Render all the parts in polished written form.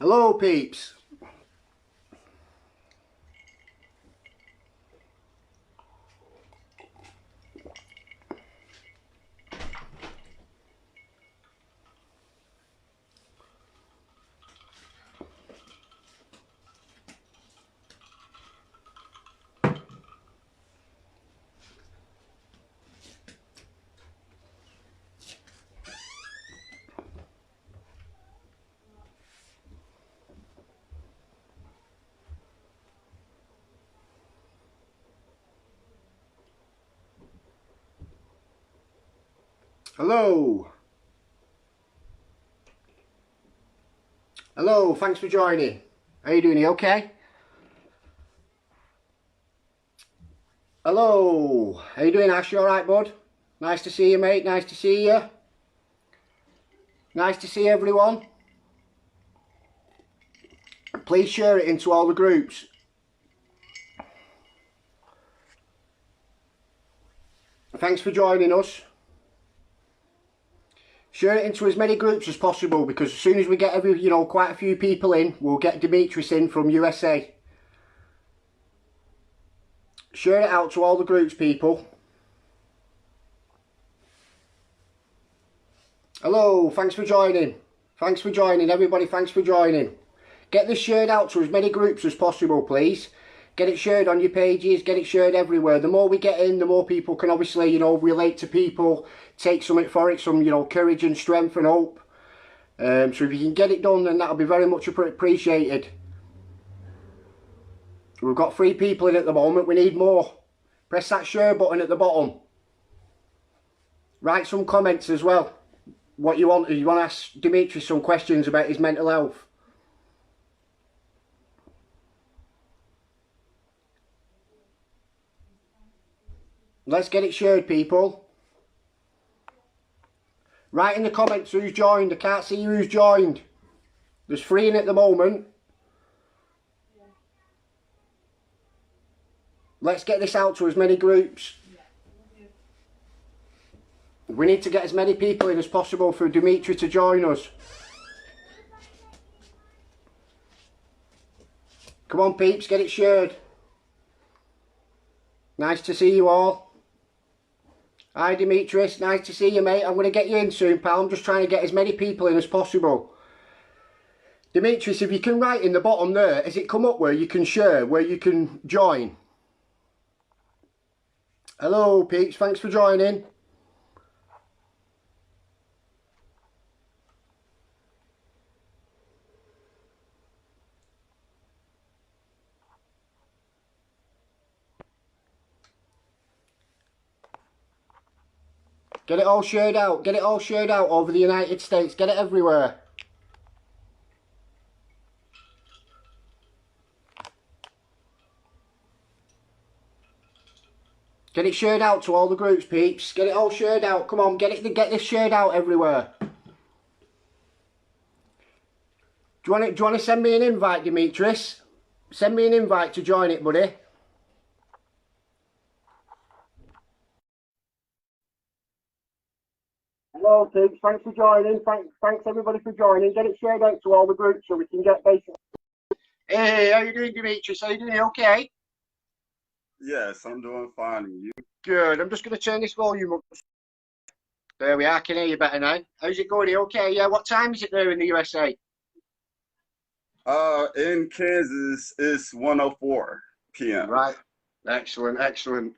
Hello, peeps. Hello. Hello, thanks for joining. How you doing? You okay? Hello. How you doing, Ash? You alright, bud? Nice to see you, mate. Nice to see you. Nice to see everyone. Please share it into all the groups. Thanks for joining us. Share it into as many groups as possible, because as soon as we get quite a few people in, we'll get Demetrius in from USA. Share it out to all the groups, people. Hello, thanks for joining. Thanks for joining, everybody. Thanks for joining. Get this shared out to as many groups as possible, please. Get it shared on your pages, get it shared everywhere. The more we get in, the more people can obviously, relate to people, take something for it, some, courage and strength and hope. So if you can get it done, then that'll be very much appreciated. We've got 3 people in at the moment, we need more. Press that share button at the bottom. Write some comments as well. What you want, you want to ask Demetrius some questions about his mental health. Let's get it shared, people. Write in the comments who's joined. I can't see who's joined. There's 3 in at the moment. Let's get this out to as many groups. We need to get as many people in as possible for Demetrius to join us. Come on, peeps, get it shared. Nice to see you all. Hi, Demetrius. Nice to see you, mate. I'm going to get you in soon, pal. I'm just trying to get as many people in as possible. Demetrius, if you can write in the bottom there, has it come up where you can share, where you can join? Hello, peeps. Thanks for joining. Get it all shared out. Get it all shared out over the United States. Get it everywhere. Get it shared out to all the groups, peeps. Get it all shared out. Come on, get this shared out everywhere. Do you want to send me an invite, Demetrius? Send me an invite to join it, buddy. Hello, peeps. Thanks for joining. Thanks everybody for joining. Get it shared out to all the groups so we can get basically. Hey, how you doing, Demetrius? How you doing? Okay. Yes, I'm doing fine. And you? Good. I'm just going to turn this volume up. There we are. I can hear you better now. How's it going? Okay. Yeah. What time is it there in the USA? In Kansas, it's 1:04 p.m. Right. Excellent. Excellent.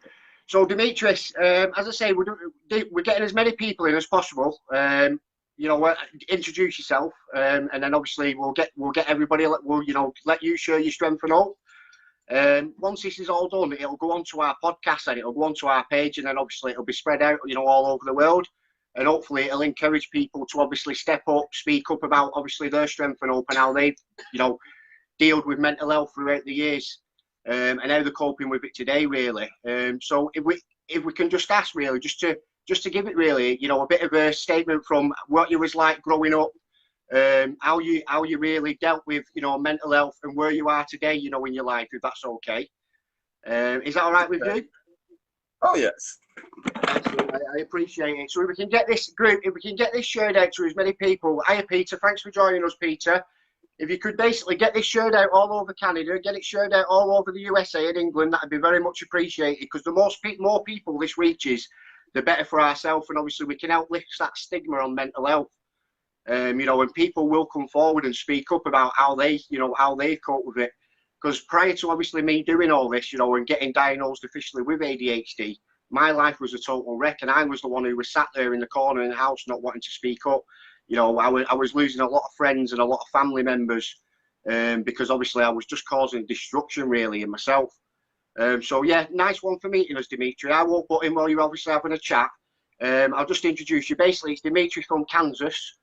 So, Demetrius, as I say, we're getting as many people in as possible. Introduce yourself, and then obviously we'll get everybody. We'll let you share your strength and hope. Once this is all done, it'll go onto our podcast and it'll go onto our page, and then obviously it'll be spread out, all over the world, and hopefully it'll encourage people to obviously step up, speak up about obviously their strength and hope and how they've, dealt with mental health throughout the years, and how they're coping with it today, really. So if we can just ask, really, just to give it really, a bit of a statement from what you was like growing up. How you really dealt with mental health and where you are today in your life, if that's okay. Is that all right with you? Oh yes. Excellent. I appreciate it. So if we can get this shared out to as many people. Hiya, Peter. Thanks for joining us, Peter. if you could basically get this shared out all over Canada, get it shared out all over the USA and England, that'd be very much appreciated, because the more people this reaches, the better for ourselves, and obviously we can help lift that stigma on mental health. You know, and people will come forward and speak up about how they, you know, how they cope with it. Because prior to obviously me doing all this, you know, and getting diagnosed officially with ADHD, my life was a total wreck, and I was the one who was sat there in the corner in the house not wanting to speak up. You know, I was losing a lot of friends and a lot of family members, because obviously I was just causing destruction really in myself. So yeah, nice one for meeting us, Dimitri. I won't put in while you're obviously having a chat. I'll just introduce you. Basically, it's Dimitri from Kansas.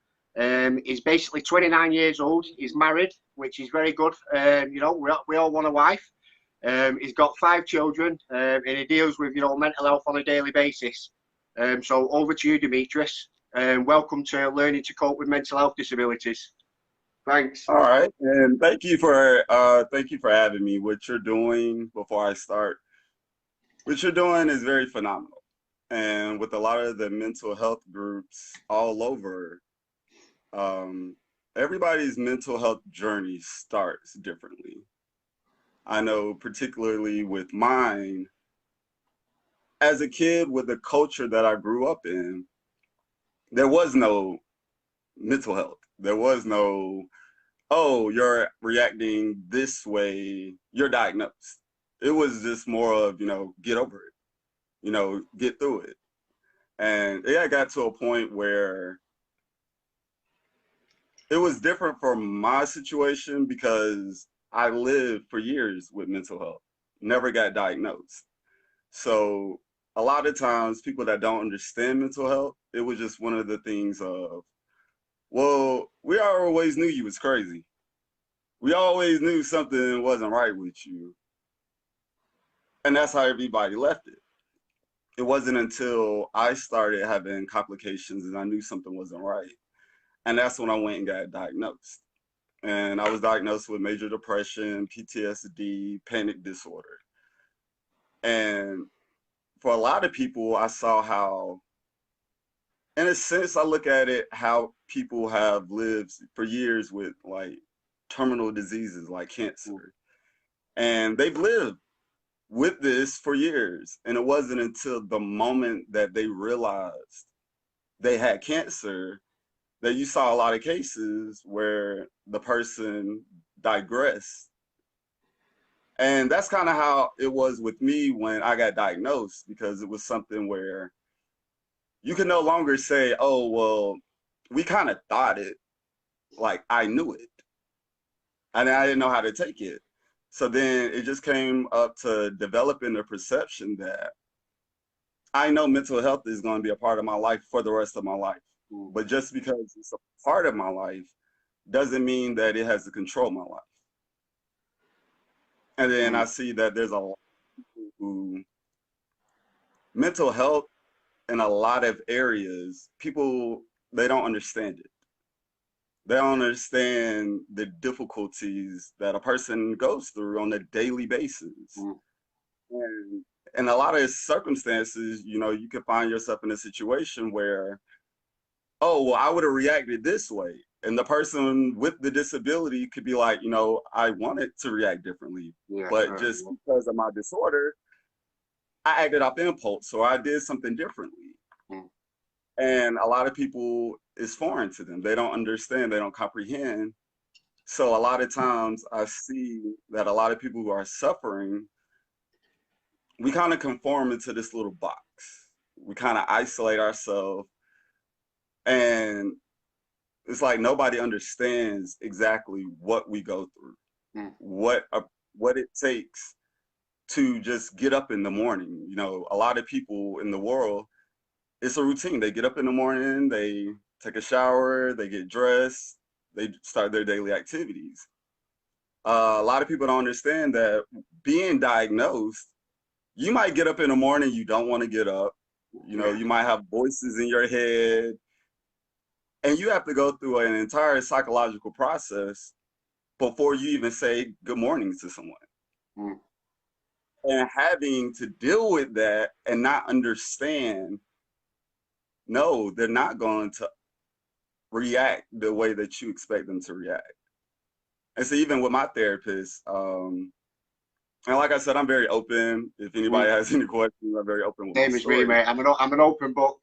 He's basically 29 years old. He's married, which is very good. You know, we all want a wife. He's got 5 children, and he deals with, you know, mental health on a daily basis. So over to you, Demetrius. Welcome to Learning to Cope with Mental Health Disabilities. Thanks. All right, and thank you for having me. What you're doing, before I start, what you're doing is very phenomenal. And with a lot of the mental health groups all over, everybody's mental health journey starts differently. I know particularly with mine, as a kid with the culture that I grew up in, there was no mental health. There was no, oh, you're reacting this way, you're diagnosed. It was just more of, you know, get over it, you know, get through it. And yeah, I got to a point where it was different for my situation because I lived for years with mental health, never got diagnosed. So a lot of times people that don't understand mental health, it was just one of the things of, well, we always knew you was crazy. We always knew something wasn't right with you. And that's how everybody left it. It wasn't until I started having complications and I knew something wasn't right. And that's when I went and got diagnosed. And I was diagnosed with major depression, PTSD, panic disorder. And for a lot of people, I saw how, in a sense, I look at it, how people have lived for years with like terminal diseases like cancer. And they've lived with this for years. And it wasn't until the moment that they realized they had cancer that you saw a lot of cases where the person digressed. And that's kind of how it was with me when I got diagnosed, because it was something where you can no longer say, oh, well, we kind of thought it, like I knew it. And I didn't know how to take it. So then it just came up to developing the perception that I know mental health is going to be a part of my life for the rest of my life. But just because it's a part of my life doesn't mean that it has to control my life. And then I see that there's a lot of people who mental health in a lot of areas, people, they don't understand it. They don't understand the difficulties that a person goes through on a daily basis. And in a lot of circumstances, you know, you can find yourself in a situation where, oh, well, I would have reacted this way. And the person with the disability could be like, you know, I wanted to react differently, but just because of my disorder, I acted off impulse, or I did something differently. And a lot of people, it's foreign to them. They don't understand, they don't comprehend. So a lot of times I see that a lot of people who are suffering, we kind of conform into this little box. We kind of isolate ourselves, and it's like nobody understands exactly what we go through, what it takes to just get up in the morning. You know, a lot of people in the world, it's a routine. They get up in the morning, they take a shower, they get dressed, they start their daily activities. A lot of people don't understand that being diagnosed, you might get up in the morning, you don't want to get up. You know, you might have voices in your head, and you have to go through an entire psychological process before you even say good morning to someone. And having to deal with that and not understand, no, they're not going to react the way that you expect them to react. And so even with my therapist, and like I said, I'm very open. If anybody has any questions, I'm very open with my Same as me, story. mate. I'm an open book.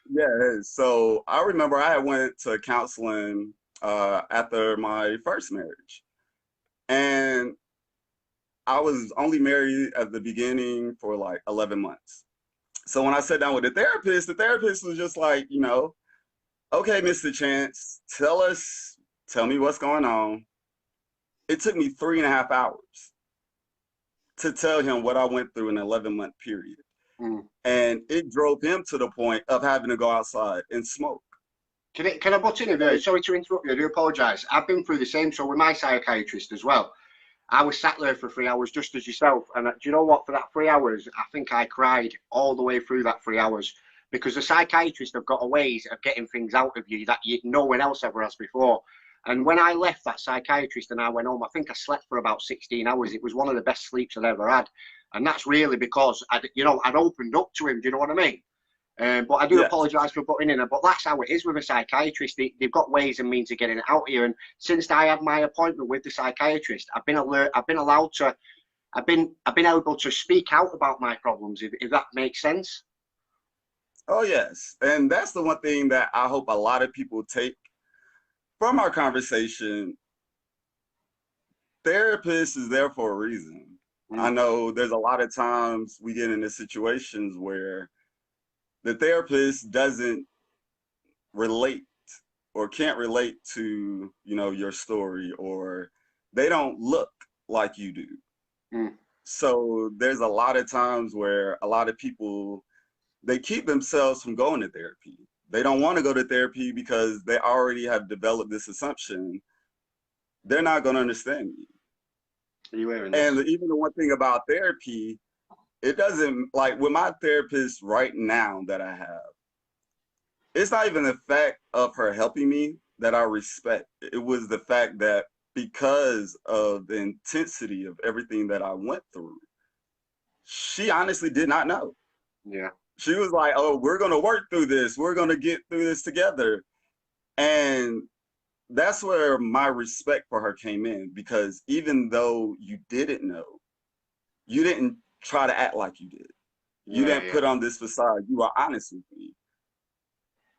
Yeah, so I remember I went to counseling after my first marriage. And I was only married at the beginning for like 11 months. So when I sat down with the therapist was just like, you know, okay, Mr. Chance, tell me what's going on. It took me 3.5 hours to tell him what I went through in an 11-month period. Mm. And it drove him to the point of having to go outside and smoke. Can I butt in here? Sorry to interrupt you. I do apologise. I've been through the same. So with my psychiatrist as well. I was sat there for 3 hours just as yourself. And do you know what? For that 3 hours, I think I cried all the way through that 3 hours because the psychiatrists have got a ways of getting things out of you that no one else ever has before. And when I left that psychiatrist and I went home, I think I slept for about 16 hours. It was one of the best sleeps I'd ever had. And that's really because I'd opened up to him. Do you know what I mean? But I do Yes. apologise for butting in. But that's how it is with a psychiatrist. They've got ways and means of getting it out here. And since I had my appointment with the psychiatrist, I've been able to speak out about my problems. If that makes sense. Oh, yes. And that's the one thing that I hope a lot of people take from our conversation. Therapist is there for a reason. I know there's a lot of times we get into situations where the therapist doesn't relate or can't relate to, you know, your story, or they don't look like you do. So there's a lot of times where a lot of people, they keep themselves from going to therapy. They don't want to go to therapy because they already have developed this assumption they're not going to understand me. Are you hearing this? And even the one thing about therapy, it doesn't, like with my therapist right now that I have, it's not even the fact of her helping me that I respect. It was the fact that because of the intensity of everything that I went through, she honestly did not know. Yeah. She was like, oh, we're going to work through this. We're going to get through this together. And that's where my respect for her came in, because even though you didn't know, you didn't try to act like you did. You didn't put on this facade. You were honest with me.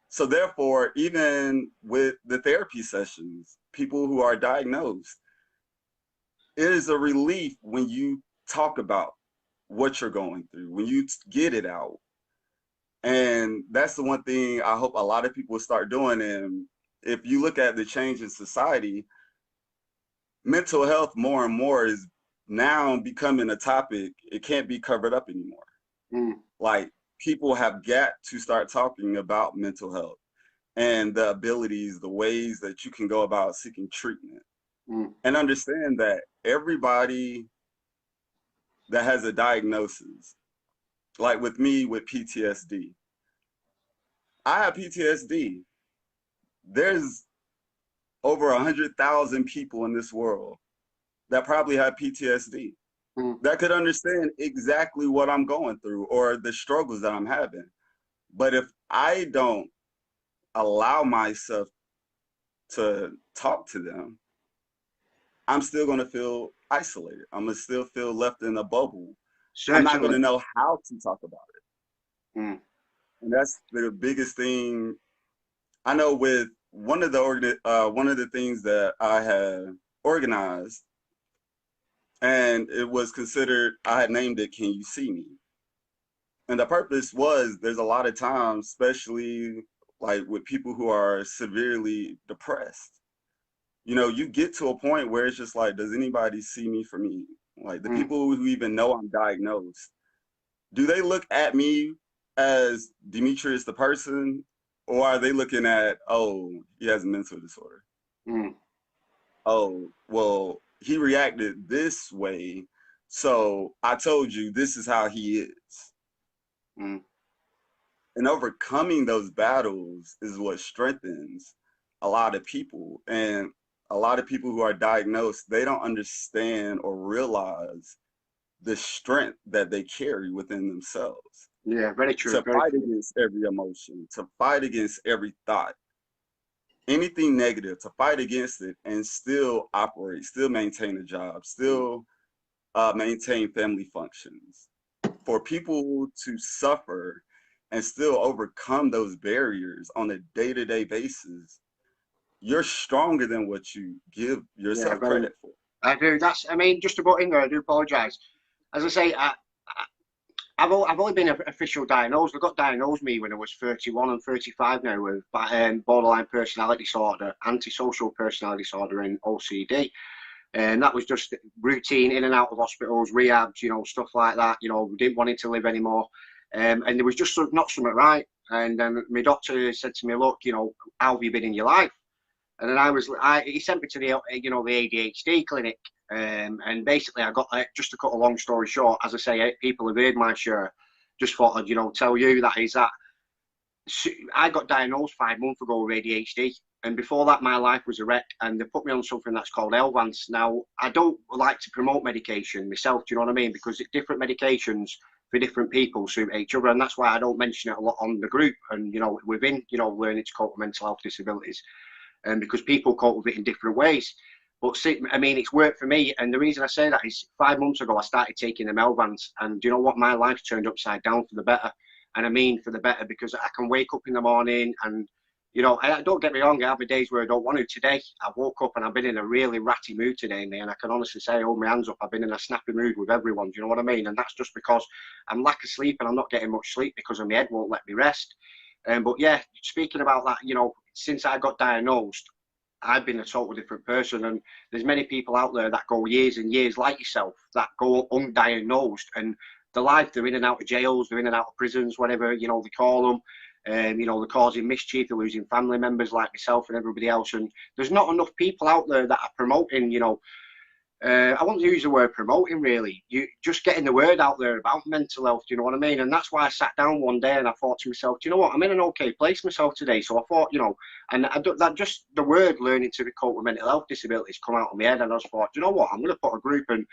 So therefore, even with the therapy sessions, people who are diagnosed, it is a relief when you talk about what you're going through, when you get it out. And that's the one thing I hope a lot of people start doing. And if you look at the change in society, mental health more and more is now becoming a topic. It can't be covered up anymore. Like, people have got to start talking about mental health and the abilities, the ways that you can go about seeking treatment. And understand that everybody that has a diagnosis, like with me with PTSD, I have PTSD. There's over 100,000 people in this world that probably have PTSD that could understand exactly what I'm going through or the struggles that I'm having. But if I don't allow myself to talk to them, I'm still going to feel isolated. I'm going to still feel left in a bubble. Certainly. I'm not going to know how to talk about it. And that's the biggest thing. I know with one of the things that I had organized, and it was considered, I had named it, Can You See Me? And the purpose was, there's a lot of times, especially like with people who are severely depressed, you know, you get to a point where it's just like, does anybody see me for me? Like the people who even know I'm diagnosed, do they look at me as Demetrius the person, or are they looking at, oh, he has a mental disorder? Oh, well, he reacted this way, so I told you this is how he is. And overcoming those battles is what strengthens a lot of people. And a lot of people who are diagnosed, they don't understand or realize the strength that they carry within themselves. Yeah, very true. To very fight true. against every emotion, to fight against every thought. anything negative, to fight against it and still operate, still maintain a job, still maintain family functions. For people to suffer and still overcome those barriers on a day-to-day basis, you're stronger than what you give Yeah, yourself very much. credit for. I do. I mean, just to put in there, I do apologise. As I say, I've only been official diagnosed. I got diagnosed me when I was 31 and 35 now with borderline personality disorder, antisocial personality disorder, and OCD. And that was just routine in and out of hospitals, rehabs, stuff like that. We didn't want it to live anymore. And there was just not something right. And then my doctor said to me, look, how have you been in your life? And then he sent me to the ADHD clinic. And basically I got, just to cut a long story short, as I say, people have heard my share. Just thought I'd, tell you that I got diagnosed 5 months ago with ADHD. And before that, my life was a wreck, and they put me on something that's called Elvance. Now, I don't like to promote medication myself, do you know what I mean? Because different medications for different people suit each other, and that's why I don't mention it a lot on the group and, within, learning to cope with mental health disabilities. And because people cope with it in different ways. But see, I mean, it's worked for me. And the reason I say that is 5 months ago, I started taking the Elvance, and do you know what? My life turned upside down for the better. And I mean for the better, because I can wake up in the morning and, don't get me wrong, I have my days where I don't want to. Today, I woke up and I've been in a really ratty mood today, mate, and I can honestly say, I hold my hands up, I've been in a snappy mood with everyone, do you know what I mean? And that's just because I'm lack of sleep and I'm not getting much sleep because my head won't let me rest. But yeah, speaking about that, since I got diagnosed, I've been a totally different person, and there's many people out there that go years and years like yourself that go undiagnosed, and the life, they're in and out of jails, they're in and out of prisons, whatever they call them. They're causing mischief, they're losing family members like myself and everybody else. And there's not enough people out there that are promoting, I won't use the word promoting really. You just getting the word out there about mental health, you know what I mean? And that's why I sat down one day and I thought to myself, do you know what? I'm in an okay place myself today. So I thought, and that just the word learning to cope with mental health disabilities come out of my head, and I just thought, do you know what? I'm going to put a group, and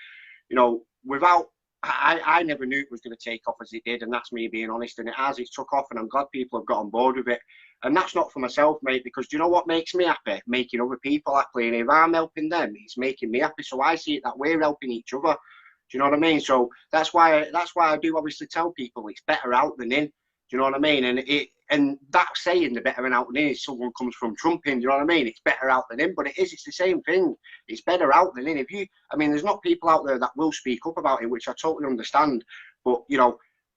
without. I never knew it was going to take off as it did, and that's me being honest. And it has, it's took off, and I'm glad people have got on board with it. And that's not for myself, mate, because do you know what makes me happy? Making other people happy. And if I'm helping them, it's making me happy. So I see it that we're helping each other. Do you know what I mean? So that's why I do obviously tell people it's better out than in. Do you know what I mean? And that saying, the better out than in, is someone comes from trumping. Do you know what I mean? It's better out than in, but it's the same thing. It's better out than in. There's not people out there that will speak up about it, which I totally understand. But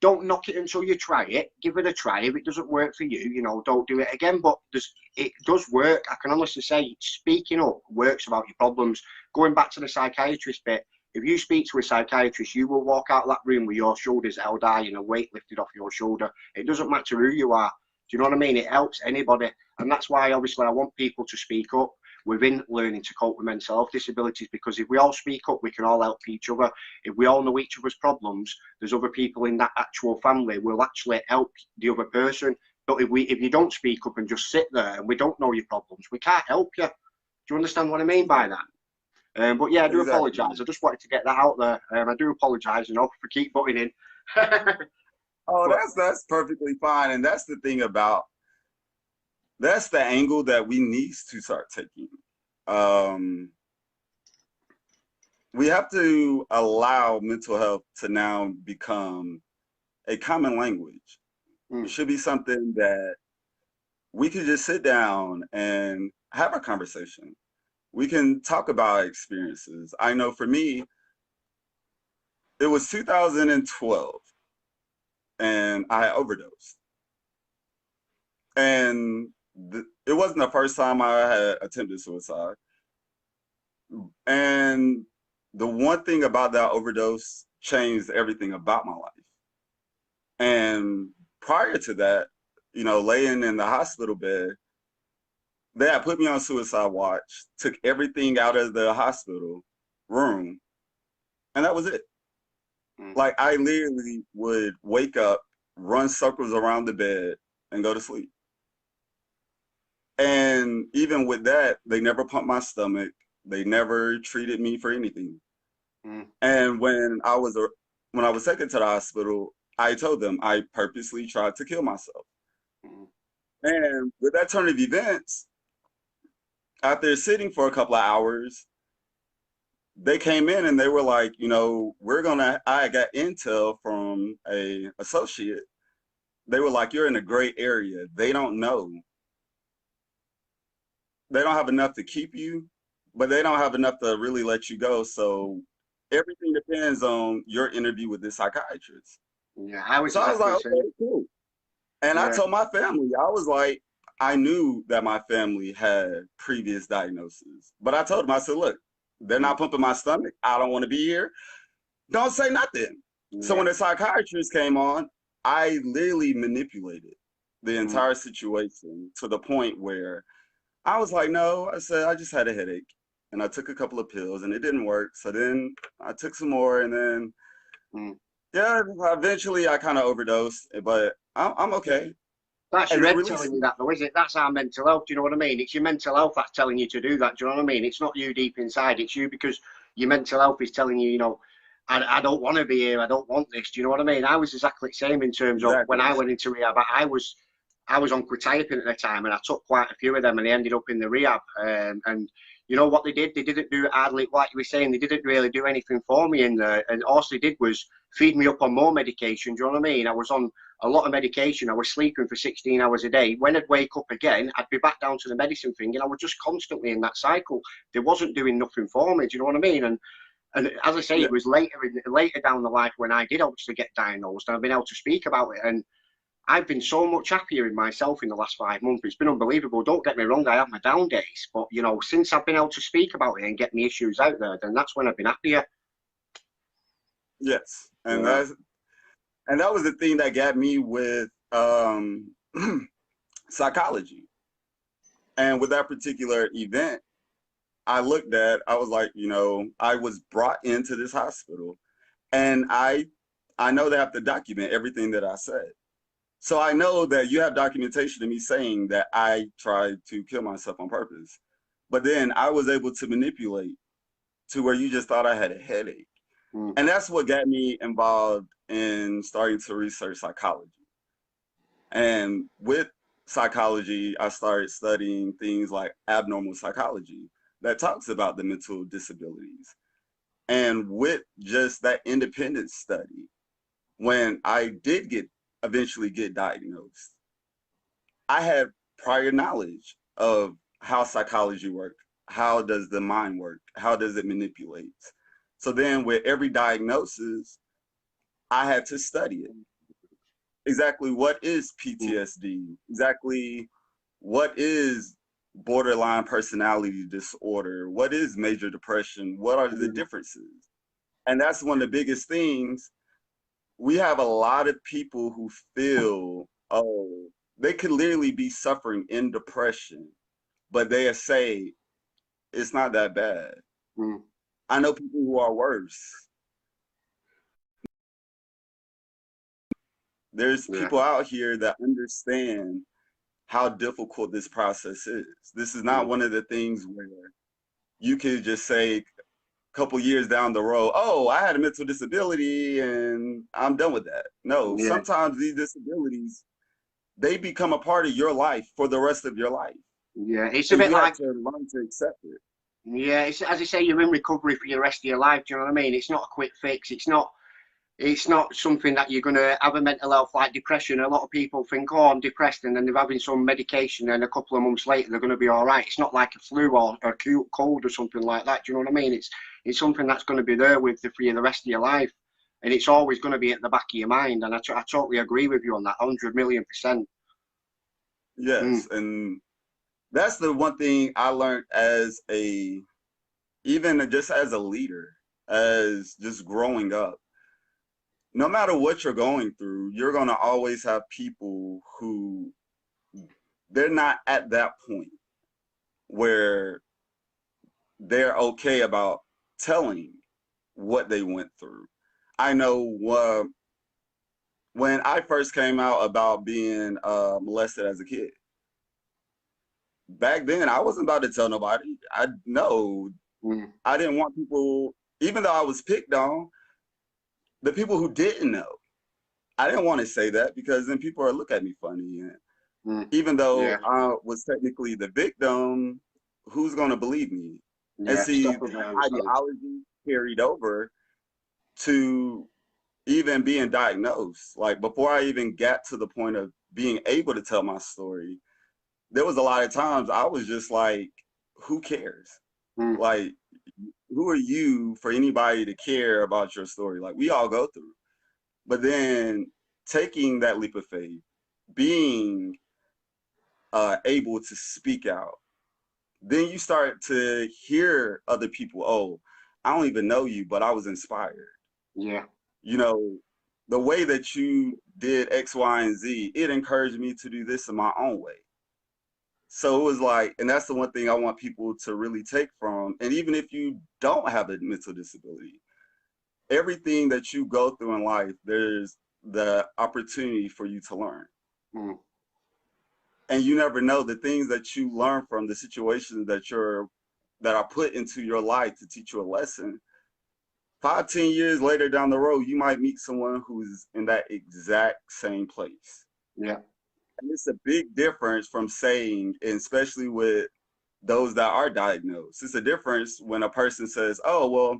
don't knock it until you try it. Give it a try. If it doesn't work for you, don't do it again. But it does work. I can honestly say speaking up works about your problems. Going back to the psychiatrist bit, if you speak to a psychiatrist, you will walk out that room with your shoulders held high and a weight lifted off your shoulder. It doesn't matter who you are. Do you know what I mean? It helps anybody. And that's why, obviously, I want people to speak up within learning to cope with mental health disabilities, because if we all speak up, we can all help each other. If we all know each other's problems, there's other people in that actual family will actually help the other person. But if you don't speak up and just sit there and we don't know your problems, we can't help you. Do you understand what I mean by that? But yeah, I do apologise. I just wanted to get that out there. I do apologise, for keep butting in. Oh, that's perfectly fine, and that's the thing about. That's the angle that we need to start taking. We have to allow mental health to now become a common language. It should be something that we can just sit down and have a conversation. We can talk about experiences. I know for me, it was 2012 and I overdosed. And it wasn't the first time I had attempted suicide. And the one thing about that overdose changed everything about my life. And prior to that, laying in the hospital bed, they had put me on suicide watch, took everything out of the hospital room, and that was it. Like, I literally would wake up, run circles around the bed, and go to sleep. And even with that, they never pumped my stomach. They never treated me for anything. And when I was taken to the hospital, I told them I purposely tried to kill myself. And with that turn of events, after sitting for a couple of hours, they came in and they were like, you know, I got intel from a associate. They were like, you're in a gray area. They don't know. They don't have enough to keep you, but they don't have enough to really let you go. So everything depends on your interview with this psychiatrist. Yeah, I was So I was exactly like, the same. okay, cool. And I Yeah. told my family, I was like, I knew that my family had previous diagnoses, but I told them, I said, look, they're not pumping my stomach. I don't want to be here. Don't say nothing. So Yeah. when the psychiatrist came on, I literally manipulated the Mm. entire situation to the point where I was like, no, I said, I just had a headache. And I took a couple of pills and it didn't work. So then I took some more and then, Mm. yeah, eventually I kind of overdosed, but I'm okay. That's And your they head released telling me. you that, though, is it? That's our mental health. Do you know what I mean? It's your mental health that's telling you to do that. Do you know what I mean? It's not you deep inside. It's you because your mental health is telling you, you know, I don't want to be here. I don't want this. Do you know what I mean? I was exactly the same in terms of when Exactly. I went into rehab. I was on quetiapine at the time, and I took quite a few of them, and they ended up in the rehab. And you know what they did? They didn't do hardly, like you were saying, they didn't really do anything for me in there. And all they did was feed me up on more medication. Do you know what I mean? I was on a lot of medication. I was sleeping for 16 hours a day. When I'd wake up again, I'd be back down to the medicine thing, and I was just constantly in that cycle. They wasn't doing nothing for me. Do you know what I mean? And as I say, Yeah. it was later down the life when I did obviously get diagnosed, and I've been able to speak about it. And I've been so much happier in myself in the last 5 months. It's been unbelievable. Don't get me wrong, I have my down days, but you know, since I've been able to speak about it and get my issues out there, then that's when I've been happier. Yes. Yeah. And that was the thing that got me with psychology. And with that particular event, I was like, you know, I was brought into this hospital and I know they have to document everything that I said. So I know that you have documentation of me saying that I tried to kill myself on purpose. But then I was able to manipulate to where you just thought I had a headache. Mm. And that's what got me involved in starting to research psychology. And with psychology, I started studying things like abnormal psychology that talks about the mental disabilities. And with just that independent study, when I did eventually get diagnosed, I had prior knowledge of how psychology works, how does the mind work, how does it manipulate. So then with every diagnosis, I had to study it. Exactly what is Mm. PTSD? Exactly what is borderline personality disorder? What is major depression? What are the Mm. differences? And that's one of the biggest things. We have a lot of people who feel, oh, they could literally be suffering in depression, but they say it's not that bad. Mm. I know people who are worse. There's Yeah. people out here that understand how difficult this process is. This is not Mm. one of the things where you could just say a couple years down the road, oh, I had a mental disability and I'm done with that. No, Yeah. sometimes these disabilities, they become a part of your life for the rest of your life. Yeah. It's a And bit you have like, to learn to accept it. yeah, it's as I say, you're in recovery for the rest of your life. Do you know what I mean? It's not a quick fix. It's not something that you're going to have a mental health like depression. A lot of people think, oh, I'm depressed, and then they're having some medication, and a couple of months later they're going to be all right. It's not like a flu or a cold or something like that. Do you know what I mean? It's something that's going to be there with you for the rest of your life, and it's always going to be at the back of your mind. And I totally agree with you on that, 100 million%. Mm. Yes. And that's the one thing I learned even just as a leader, as just growing up. No matter what you're going through, you're going to always have people who they're not at that point where they're okay about telling what they went through. I know when I first came out about being molested as a kid, back then I wasn't about to tell nobody. I know Mm. I didn't want people, even though I was picked on, the people who didn't know, I didn't want to say that because then people are look at me funny. And Mm. even though Yeah. I was technically the victim, who's going to believe me? And Yeah, see, definitely. ideology carried over to even being diagnosed. Like before I even got to the point of being able to tell my story, there was a lot of times I was just like, who cares? Mm. Like, who are you for anybody to care about your story? Like we all go through. But then taking that leap of faith, being able to speak out, then you start to hear other people, oh, I don't even know you, but I was inspired. Yeah. You know, the way that you did X, Y, and Z, it encouraged me to do this in my own way. So it was like, and that's the one thing I want people to really take from. And even if you don't have a mental disability, everything that you go through in life, there's the opportunity for you to learn. Mm. And you never know the things that you learn from the situations that are put into your life to teach you a lesson. 5, 10 years later down the road, you might meet someone who's in that exact same place. Yeah. And it's a big difference from saying, and especially with those that are diagnosed, it's a difference when a person says, oh, well,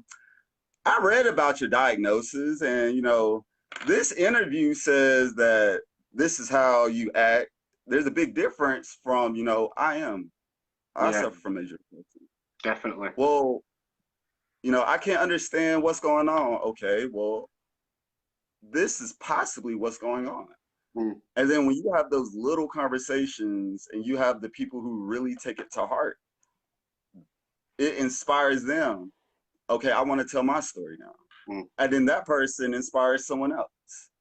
I read about your diagnosis and, you know, this interview says that this is how you act. There's a big difference from, you know, I Yeah. suffer from major depression. Definitely. Well, you know, I can't understand what's going on. Okay, well, this is possibly what's going on. Mm. And then when you have those little conversations and you have the people who really take it to heart, it inspires them. Okay, I want to tell my story now. Mm. And then that person inspires someone else.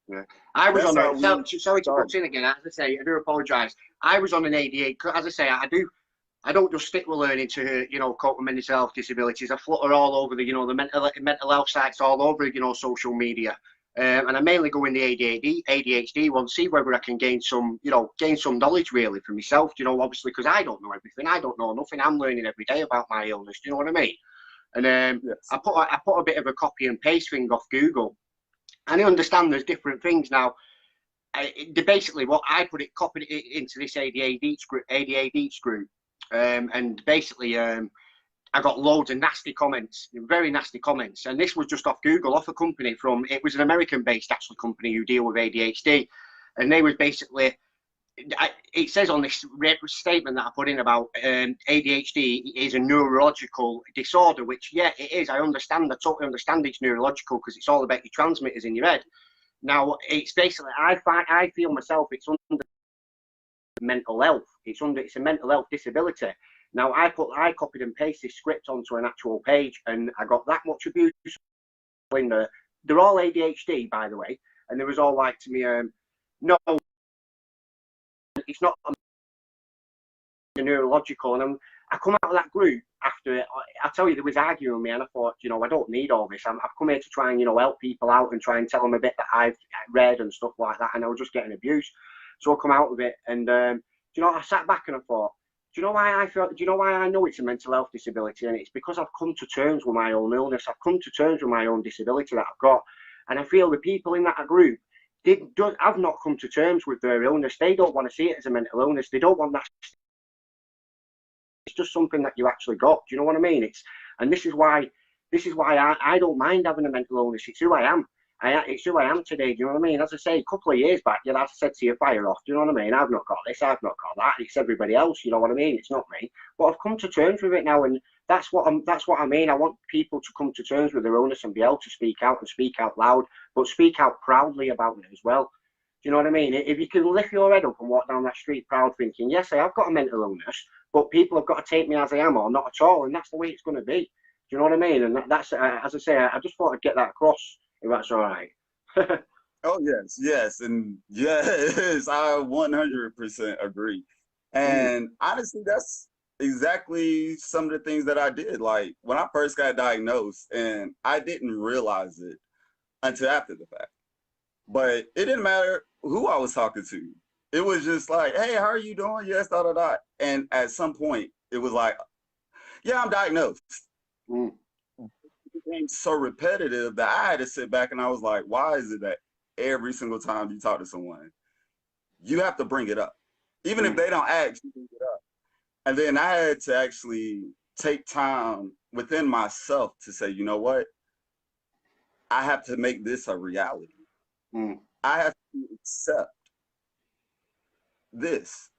Yeah. I was That's on how a, we sorry to started. put in again, as I say, I do apologise. I was on an ADA, as I say, I don't just stick with learning to, you know, cope with mental health disabilities. I flutter all over the, you know, the mental health sites all over, you know, social media. And I mainly go in the ADHD one, see whether I can gain some, you know, gain some knowledge really for myself, you know, obviously, because I don't know everything. I don't know nothing. I'm learning every day about my illness. Do you know what I mean? And Yes. I put a bit of a copy and paste thing off Google. And I understand there's different things now. Basically, what I copied it into this ADHD group, and basically, I got loads of nasty comments, very nasty comments, and this was just off Google, off a company from, it was an American-based actually company who deal with ADHD, and they was basically, it says on this statement that I put in about ADHD is a neurological disorder, which yeah, it is. I totally understand it's neurological because it's all about your transmitters in your head. Now, it's basically, I feel myself, it's under mental health. It's a mental health disability. Now, I copied and pasted this script onto an actual page, and I got that much abuse in there. They're all ADHD, by the way, and there was all like to me, no, it's not neurological. And I come out of that group after, I tell you, there was arguing with me, and I thought, you know, I don't need all this. I've come here to try and, you know, help people out and try and tell them a bit that I've read and stuff like that, and I was just getting abused. So I come out of it, and you know, I sat back and I thought, do you know why I feel? Do you know why I know it's a mental health disability? And it's because I've come to terms with my own illness. I've come to terms with my own disability that I've got, and I feel the people in that group have not come to terms with their illness. They don't want to see it as a mental illness. They don't want that. It's just something that you actually got. Do you know what I mean? And this is why I don't mind having a mental illness. It's who I am. It's who I am today. Do you know what I mean? As I say, a couple of years back, yeah, as I said to you, fire off. Do you know what I mean? I've not got this. I've not got that. It's everybody else. You know what I mean? It's not me. But I've come to terms with it now, and that's what I mean. I want people to come to terms with their illness and be able to speak out and speak out loud, but speak out proudly about it as well. Do you know what I mean? If you can lift your head up and walk down that street proud, thinking, yes, I have got a mental illness, but people have got to take me as I am or not at all, and that's the way it's going to be. Do you know what I mean? And that's as I say, I just thought I'd get that across, if that's all right. Oh, yes, yes. And yes, I 100% agree. Mm. And honestly, that's exactly some of the things that I did. Like when I first got diagnosed, and I didn't realize it until after the fact. But it didn't matter who I was talking to. It was just like, hey, how are you doing? Yes, da da da. And at some point, it was like, yeah, I'm diagnosed. Mm. It became so repetitive that I had to sit back and I was like, why is it that every single time you talk to someone, you have to bring it up? Even if Mm. they don't ask, you bring it up. And then I had to actually take time within myself to say, you know what? I have to make this a reality. I have to accept this.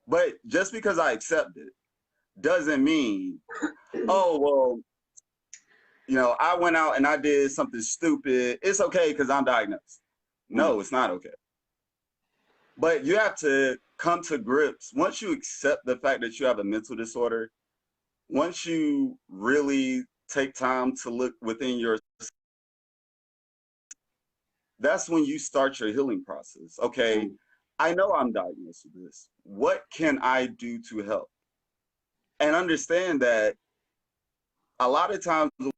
But just because I accept it doesn't mean, oh, well, you know, I went out and I did something stupid. It's okay because I'm diagnosed. No, it's not okay. But you have to come to grips. Once you accept the fact that you have a mental disorder, once you really take time to look within your, that's when you start your healing process. Okay, I know I'm diagnosed with this. What can I do to help? And understand that a lot of times we're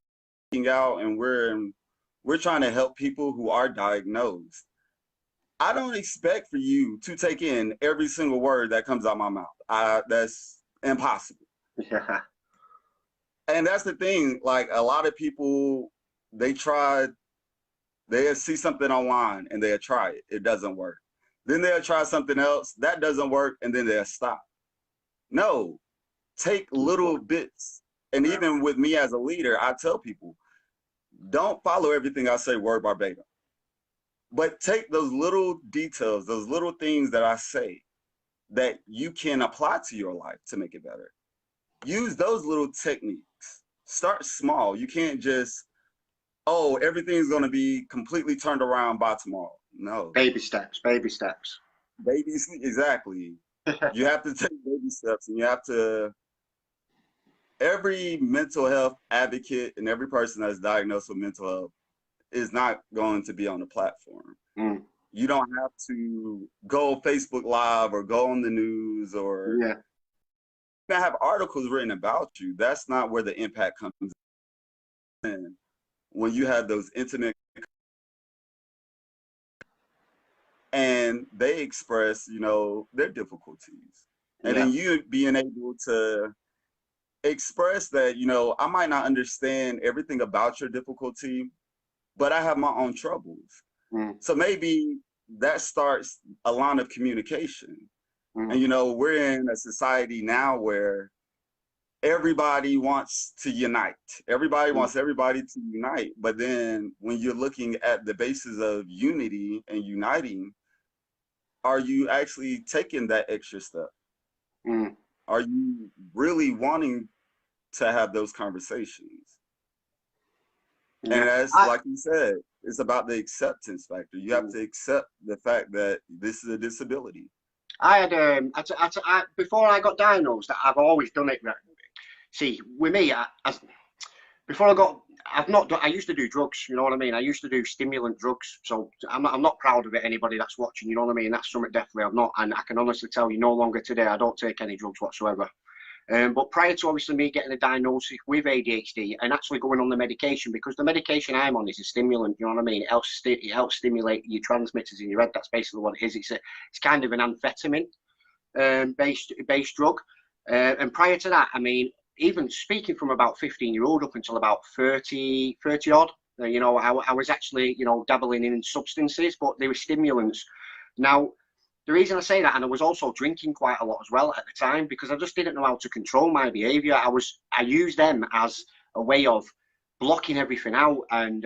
looking out and we're trying to help people who are diagnosed. I don't expect for you to take in every single word that comes out my mouth. That's impossible. Yeah. And that's the thing. Like, a lot of people, they see something online and they'll try it. It doesn't work. Then they'll try something else. That doesn't work. And then they'll stop. No, take little bits. And even with me as a leader, I tell people, don't follow everything I say word verbatim. But take those little details, those little things that I say that you can apply to your life to make it better. Use those little techniques. Start small. You can't just, oh, everything's going to be completely turned around by tomorrow. No. Baby steps, baby steps. Babies, exactly. You have to take baby steps, and you have to, every mental health advocate and every person that's diagnosed with mental health is not going to be on the platform. You don't have to go Facebook Live or go on the news or have articles written about you. That's not where the impact comes in. When you have those intimate and they express, you know, their difficulties. And then you being able to express that, you know, I might not understand everything about your difficulty, but I have my own troubles. So maybe that starts a line of communication. And, you know, we're in a society now where everybody wants to unite. Everybody wants everybody to unite. But then when you're looking at the basis of unity and uniting, are you actually taking that extra step? Are you really wanting to have those conversations? And that's, like you said, it's about the acceptance factor. You have to accept the fact that this is a disability. I had before I got diagnosed, I've always done it. See, with me, I used to do drugs, you know what I mean? I used to do stimulant drugs, so I'm not proud of it, anybody that's watching, you know what I mean? That's something definitely I'm not, and I can honestly tell you no longer today, I don't take any drugs whatsoever. But prior to obviously me getting a diagnosis with ADHD and actually going on the medication, because the medication I'm on is a stimulant, you know what I mean? It helps stimulate your transmitters in your head. That's basically what it is. It's kind of an amphetamine based drug. And prior to that, I mean, even speaking from about 15-year-old up until about 30 odd, you know, I was actually, you know, dabbling in substances, but they were stimulants. Now, the reason I say that, and I was also drinking quite a lot as well at the time, because I just didn't know how to control my behaviour. I used them as a way of blocking everything out and,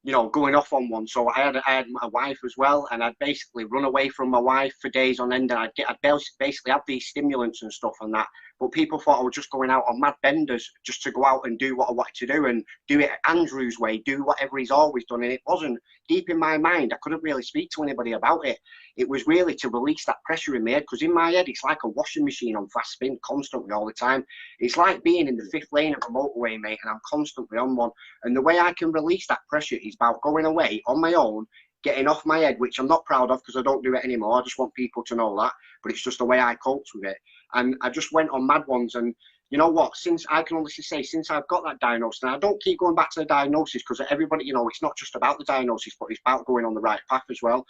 you know, going off on one. So I had my wife as well, and I'd basically run away from my wife for days on end, and I'd basically have these stimulants and stuff and that. But people thought I was just going out on mad benders just to go out and do what I wanted to do and do it Andrew's way, do whatever he's always done. And it wasn't deep in my mind. I couldn't really speak to anybody about it. It was really to release that pressure in my head, because in my head, it's like a washing machine on fast spin constantly all the time. It's like being in the 5th lane of a motorway, mate, and I'm constantly on one. And the way I can release that pressure is about going away on my own, getting off my head, which I'm not proud of because I don't do it anymore. I just want people to know that, but it's just the way I coped with it. And I just went on mad ones. And you know what, since I can honestly say, since I've got that diagnosis, and I don't keep going back to the diagnosis because everybody, you know, it's not just about the diagnosis, but it's about going on the right path as well.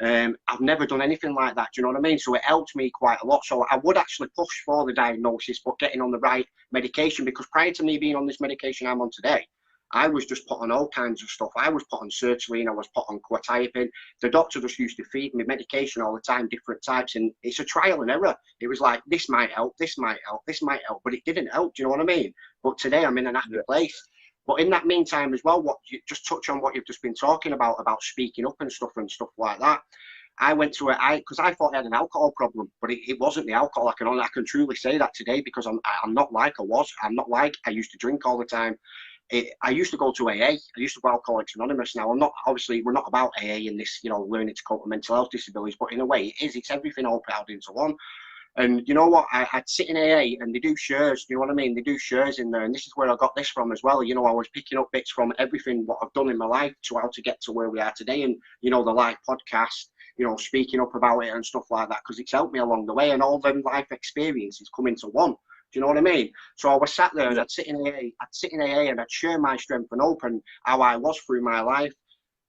I've never done anything like that, do you know what I mean? So it helped me quite a lot. So I would actually push for the diagnosis, but getting on the right medication, because prior to me being on this medication I'm on today, I was just put on all kinds of stuff. I was put on sertraline, I was put on quetiapine. The doctor just used to feed me medication all the time, different types, and it's a trial and error. It was like, this might help, this might help, this might help, but it didn't help. Do you know what I mean? But today I'm in an happy place. But in that meantime as well, what you just touch on what you've just been talking about speaking up and stuff like that. I went to because I thought I had an alcohol problem, but it wasn't the alcohol. I can truly say that today, because I'm not like I was. I'm not like I used to drink all the time. I used to go to AA. I used to go Alcoholics Anonymous. Now, I'm not, obviously, we're not about AA in this, learning to cope with mental health disabilities, but in a way it is. It's everything all piled into one. And you know what? I'd sit in AA and they do shares. You know what I mean? They do shares in there. And this is where I got this from as well. I was picking up bits from everything, what I've done in my life to how to get to where we are today. And, the live podcast, speaking up about it and stuff like that, because it's helped me along the way. And all them life experiences come into one. Do you know what I mean? So I was sat there and I'd sit in AA and I'd share my strength and hope and how I was through my life.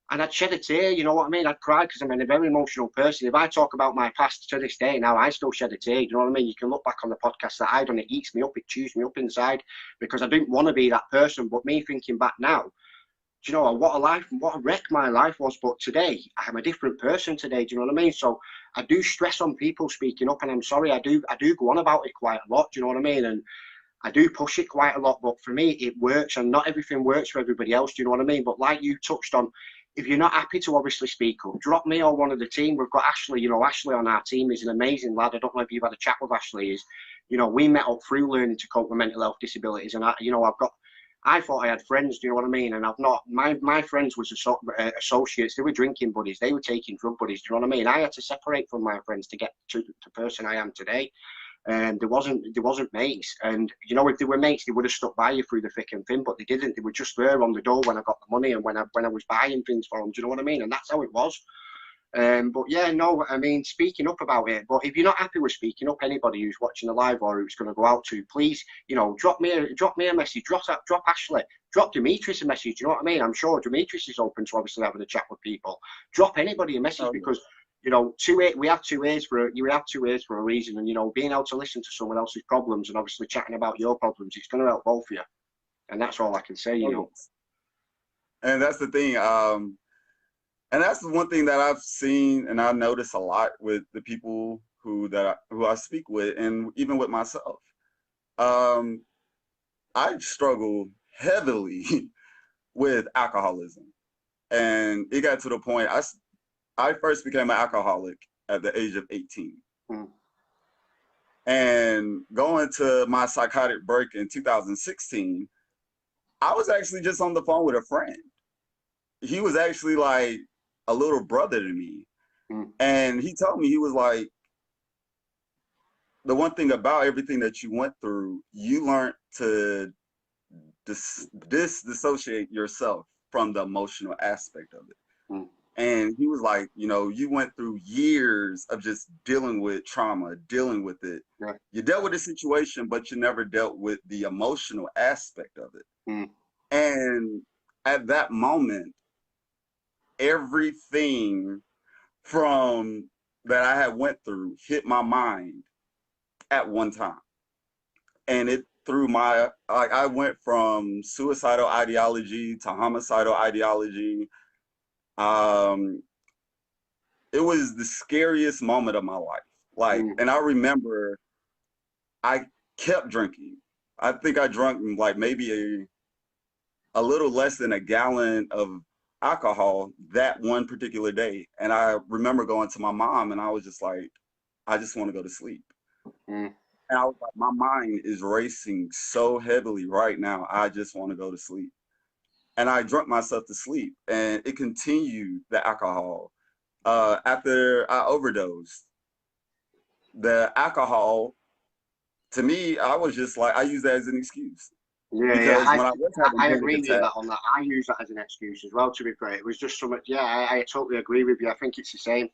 And I'd shed a tear, you know what I mean? I'd cry, because I'm a very emotional person. If I talk about my past to this day now, I still shed a tear, you know what I mean? You can look back on the podcast that I done, it eats me up, it chews me up inside, because I didn't want to be that person. But me thinking back now, do you know what a life, what a wreck my life was. But today, I'm a different person today, do you know what I mean? So I do stress on people speaking up, and I'm sorry, I do go on about it quite a lot, do you know what I mean? And I do push it quite a lot, but for me, it works, and not everything works for everybody else, do you know what I mean? But like you touched on, if you're not happy to obviously speak up, drop me or one of the team. We've got Ashley, Ashley on our team is an amazing lad. I don't know if you've had a chat with Ashley. We met up through learning to cope with mental health disabilities, and I thought I had friends, do you know what I mean? And I've not. My friends was associates. They were drinking buddies. They were taking drug buddies. Do you know what I mean? I had to separate from my friends to get to the person I am today. And there wasn't mates. And if they were mates, they would have stuck by you through the thick and thin. But they didn't. They were just there on the door when I got the money and when I was buying things for them. Do you know what I mean? And that's how it was. But yeah, no, I mean, speaking up about it. But if you're not happy with speaking up, anybody who's watching the live or who's going to go out to, please, drop me a message. Drop Ashley. Drop Demetrius a message. You know what I mean? I'm sure Demetrius is open to obviously having a chat with people. Drop anybody a message, because we have two ears for a reason. And being able to listen to someone else's problems and obviously chatting about your problems, it's going to help both of you. And that's all I can say. And that's the thing. And that's the one thing that I've seen and I notice a lot with the people who I speak with, and even with myself. I struggle heavily with alcoholism, and it got to the point I first became an alcoholic at the age of 18. And going to my psychotic break in 2016, I was actually just on the phone with a friend. He was actually like a little brother to me. And he told me, he was like, the one thing about everything that you went through, you learned to disassociate yourself from the emotional aspect of it. And he was like, you went through years of just dealing with trauma, dealing with it. Right. You dealt with the situation, but you never dealt with the emotional aspect of it. And at that moment, everything from that I had went through hit my mind at one time. And it threw I went from suicidal ideology to homicidal ideology. It was the scariest moment of my life. And I remember I kept drinking. I think I drank like maybe a little less than a gallon of alcohol that one particular day. And I remember going to my mom and I was just like, I just want to go to sleep. And I was like, my mind is racing so heavily right now. I just want to go to sleep. And I drank myself to sleep, and it continued the alcohol. After I overdosed, the alcohol, to me, I was just like, I use that as an excuse. Yeah, I agree with you on that. I use that as an excuse as well, to be fair. It was just so much, I totally agree with you. I think it's the same.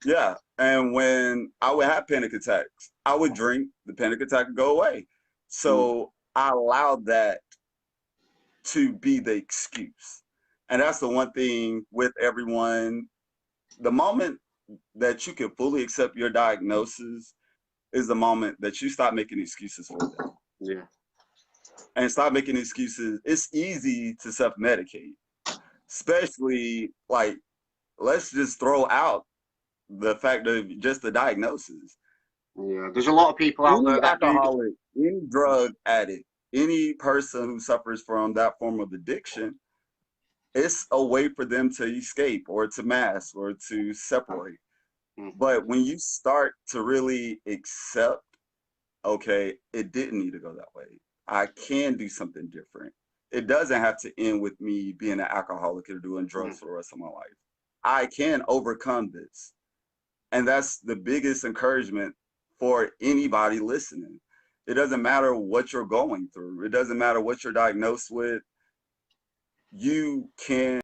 Yeah, and when I would have panic attacks, I would drink, the panic attack would go away. So I allowed that to be the excuse. And that's the one thing with everyone. The moment that you can fully accept your diagnosis is the moment that you stop making excuses for them. Yeah. and stop making excuses. It's easy to self-medicate, especially like, let's just throw out the fact of just the diagnosis. Yeah, there's a lot of people out Any there that do. alcoholic, any drug addict, any person who suffers from that form of addiction, it's a way for them to escape or to mask or to separate. But when you start to really accept, okay, it didn't need to go that way. I can do something different. It doesn't have to end with me being an alcoholic or doing drugs for the rest of my life. I can overcome this. And that's the biggest encouragement for anybody listening. It doesn't matter what you're going through. It doesn't matter what you're diagnosed with. You can